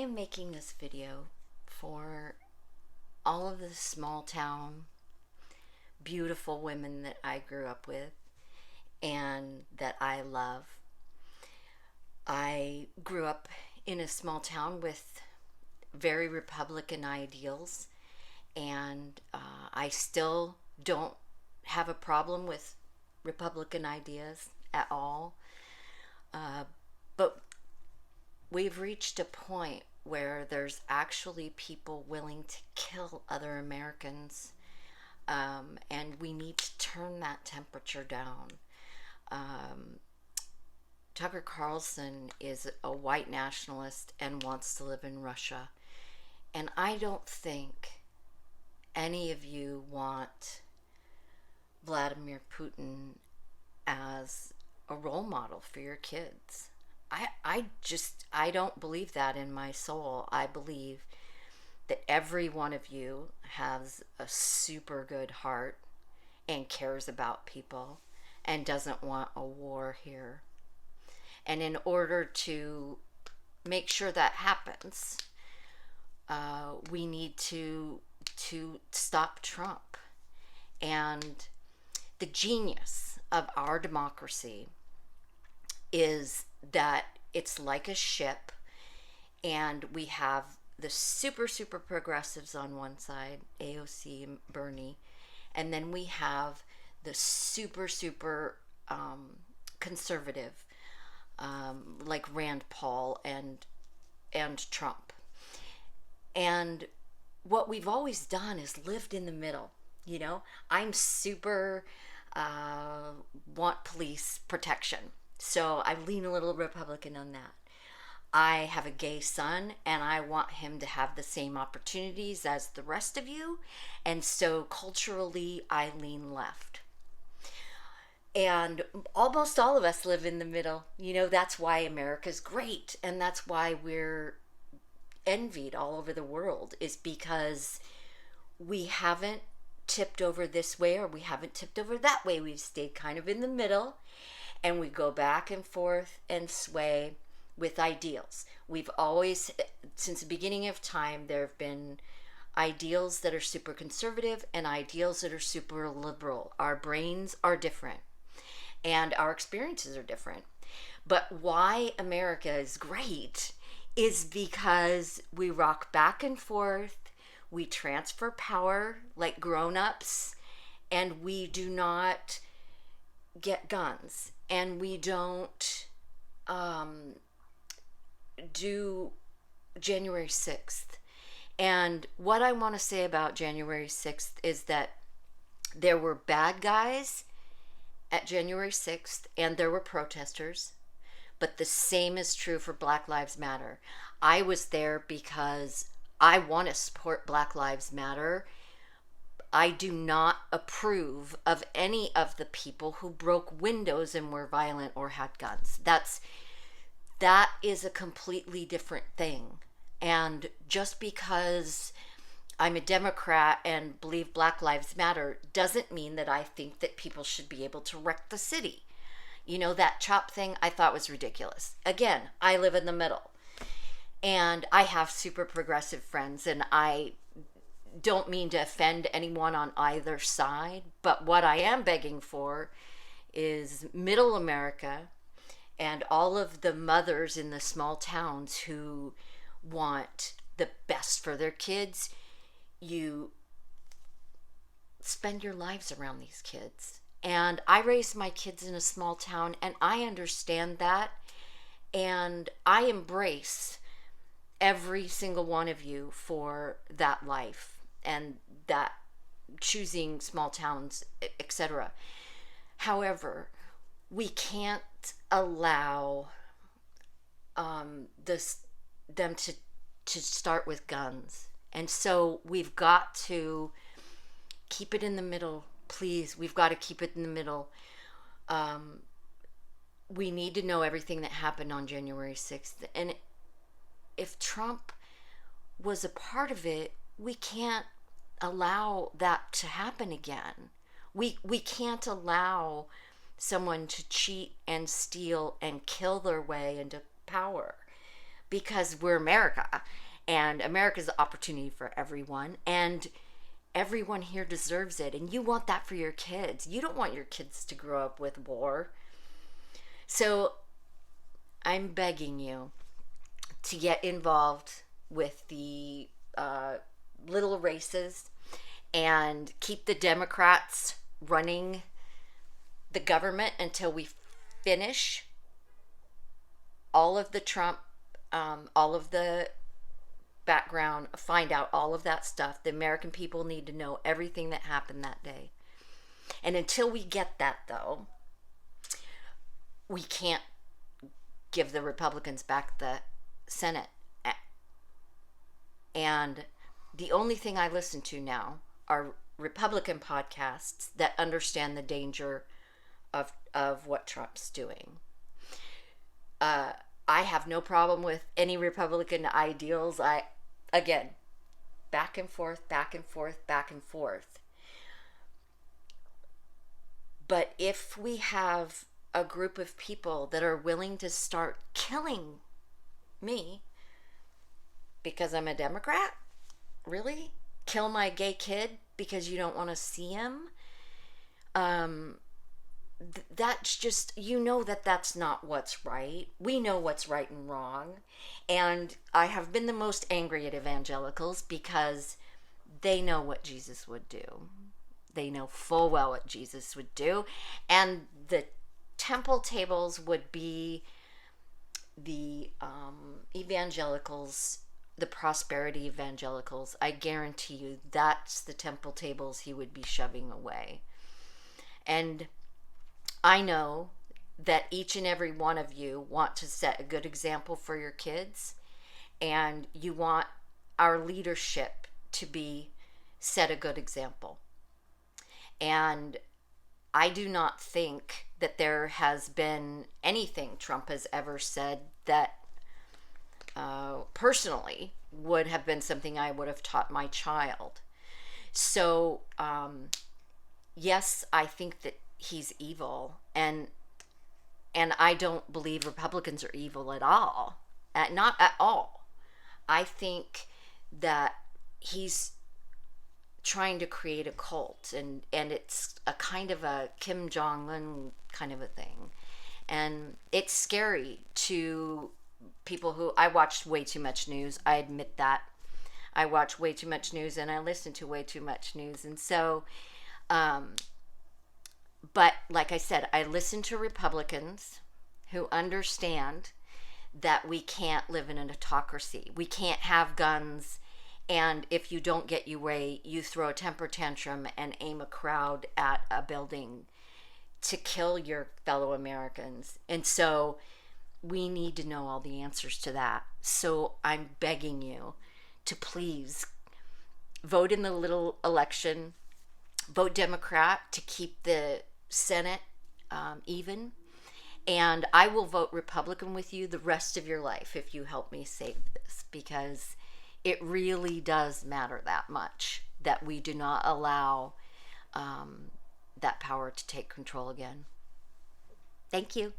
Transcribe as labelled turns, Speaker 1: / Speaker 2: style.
Speaker 1: am making this video for all of the small town, beautiful women that I grew up with and that I love. I grew up in a small town with very Republican ideals, and I still don't have a problem with Republican ideas at all. But we've reached a point where there's actually people willing to kill other Americans, and we need to turn that temperature down. Um, Tucker Carlson is a white nationalist and wants to live in Russia. And I don't think any of you want Vladimir Putin as a role model for your kids. I don't believe that in my soul. I believe that every one of you has a super good heart and cares about people and doesn't want a war here. And in order to make sure that happens, we need to stop Trump. And the genius of our democracy is that it's like a ship, and we have the super progressives on one side, AOC and Bernie, and then we have the super conservative, like Rand Paul and Trump. And what we've always done is lived in the middle. You know, I'm super want police protection, so I lean a little Republican on that. I have a gay son, and I want him to have the same opportunities as the rest of you, and so culturally I lean left. And almost all of us live in the middle. You know, that's why America's great, and that's why we're envied all over the world, is because we haven't tipped over this way or we haven't tipped over that way. We've stayed kind of in the middle, and we go back and forth and sway with ideals. We've always, since the beginning of time, there have been ideals that are super conservative and ideals that are super liberal. Our brains are different and our experiences are different. But why America is great is because we rock back and forth, we transfer power like grown-ups, and we do not get guns, and we don't do January 6th. And what I want to say about January 6th is that there were bad guys at January 6th and there were protesters, but the same is true for Black Lives Matter. I was there because I want to support Black Lives Matter. I do not approve of any of the people who broke windows and were violent or had guns. That is a completely different thing. And just because I'm a Democrat and believe Black Lives Matter doesn't mean that I think that people should be able to wreck the city. You know, that CHOP thing I thought was ridiculous. Again, I live in the middle. And I have super progressive friends, and I don't mean to offend anyone on either side, but what I am begging for is middle America and all of the mothers in the small towns who want the best for their kids. You spend your lives around these kids. And I raised my kids in a small town, and I understand that, and I embrace every single one of you for that life and that choosing small towns, etc. However, we can't allow them to start with guns, and so we've got to keep it in the middle. Please, we've got to keep it in the middle. We need to know everything that happened on January 6th, and if Trump was a part of it, we can't allow that to happen again. We can't allow someone to cheat and steal and kill their way into power, because we're America, and America's an opportunity for everyone, and everyone here deserves it, and you want that for your kids. You don't want your kids to grow up with war. So I'm begging you to get involved with the little races and keep the Democrats running the government until we finish all of the Trump, all of the background, find out all of that stuff. The American people need to know everything that happened that day. And until we get that, though, we can't give the Republicans back the Senate. And the only thing I listen to now are Republican podcasts that understand the danger of what Trump's doing. I have no problem with any Republican ideals. Again, back and forth, back and forth, back and forth. But if we have a group of people that are willing to start killing me because I'm a Democrat, really? Kill my gay kid because you don't want to see him? That's just, that's not what's right. We know what's right and wrong. And I have been the most angry at evangelicals because they know what Jesus would do. They know full well what Jesus would do. And the temple tables would be the evangelicals, the prosperity evangelicals. I guarantee you that's the temple tables he would be shoving away. And I know that each and every one of you want to set a good example for your kids, and you want our leadership to set a good example. And I do not think that there has been anything Trump has ever said that personally would have been something I would have taught my child. So, yes, I think that he's evil, and I don't believe Republicans are evil at all. Not at all. I think that he's trying to create a cult, and it's a kind of a Kim Jong-un kind of a thing. And it's scary to people who... I watched way too much news. I admit that. I watch way too much news, and I listen to way too much news. And so, but like I said, I listen to Republicans who understand that we can't live in an autocracy. We can't have guns, and if you don't get your way, you throw a temper tantrum and aim a crowd at a building to kill your fellow Americans. And so we need to know all the answers to that. So I'm begging you to please vote in the little election, vote Democrat to keep the Senate even, and I will vote Republican with you the rest of your life if you help me save this, because it really does matter that much that we do not allow that power to take control again. Thank you.